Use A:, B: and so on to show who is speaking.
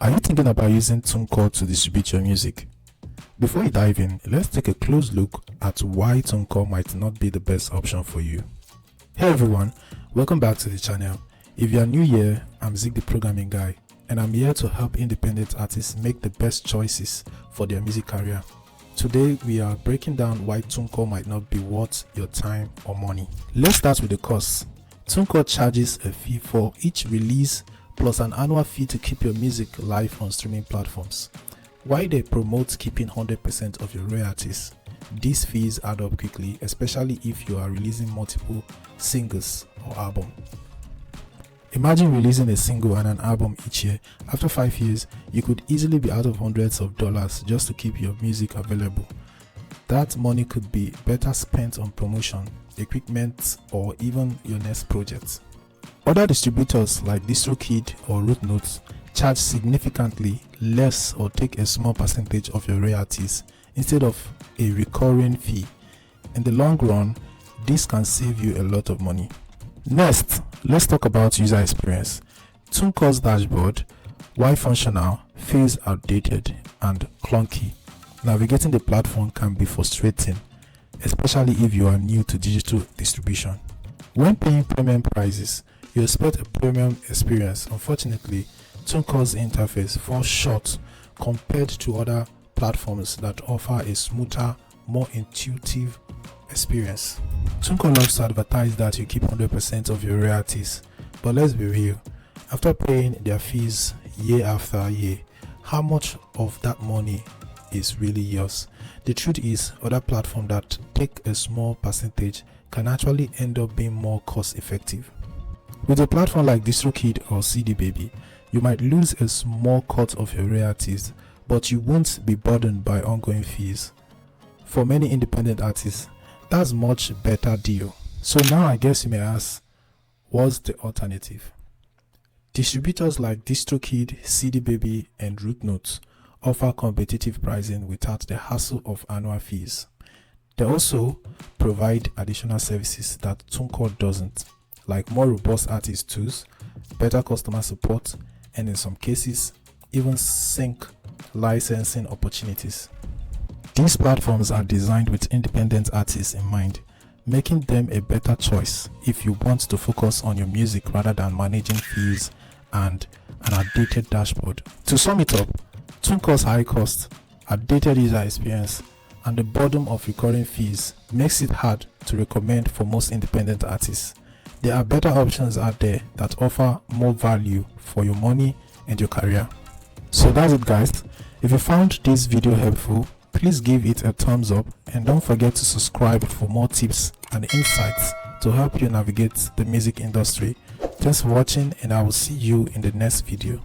A: Are you thinking about using Tunecore to distribute your music? Before we dive in, let's take a close look at why Tunecore might not be the best option for you. Hey everyone, welcome back to the channel. If you are new here, I'm Zig the programming guy, and I'm here to help independent artists make the best choices for their music career. Today we are breaking down why Tunecore might not be worth your time or money. Let's start with the cost. Tunecore charges a fee for each release plus an annual fee to keep your music live on streaming platforms. While they promote keeping 100% of your royalties, these fees add up quickly, especially if you are releasing multiple singles or albums. Imagine releasing a single and an album each year. After 5 years, you could easily be out of hundreds of dollars just to keep your music available. That money could be better spent on promotion, equipment, or even your next project. Other distributors like DistroKid or Rootnotes charge significantly less or take a small percentage of your royalties instead of a recurring fee. In the long run, this can save you a lot of money. Next, let's talk about user experience. Tunecore's dashboard, while functional, feels outdated and clunky. Navigating the platform can be frustrating, especially if you are new to digital distribution. When paying premium prices, you expect a premium experience. Unfortunately, Tunecore's interface falls short compared to other platforms that offer a smoother, more intuitive experience. Tunecore loves to advertise that you keep 100% of your royalties, but let's be real, after paying their fees year after year, how much of that money is really yours? The truth is, other platforms that take a small percentage can actually end up being more cost effective. With a platform like DistroKid or CD Baby, you might lose a small cut of your royalties, but you won't be burdened by ongoing fees. For many independent artists, that's a much better deal. So now I guess you may ask, what's the alternative? Distributors like DistroKid, CD Baby, and Rootnotes offer competitive pricing without the hassle of annual fees. They also provide additional services that Tunecore doesn't, like more robust artist tools, better customer support, and in some cases, even sync licensing opportunities. These platforms are designed with independent artists in mind, making them a better choice if you want to focus on your music rather than managing fees and an outdated dashboard. To sum it up, Tunecore's high cost, outdated user experience, and the burden of recurring fees makes it hard to recommend for most independent artists. There are better options out there that offer more value for your money and your career. So that's it guys. If you found this video helpful, please give it a thumbs up and don't forget to subscribe for more tips and insights to help you navigate the music industry. Thanks for watching, and I will see you in the next video.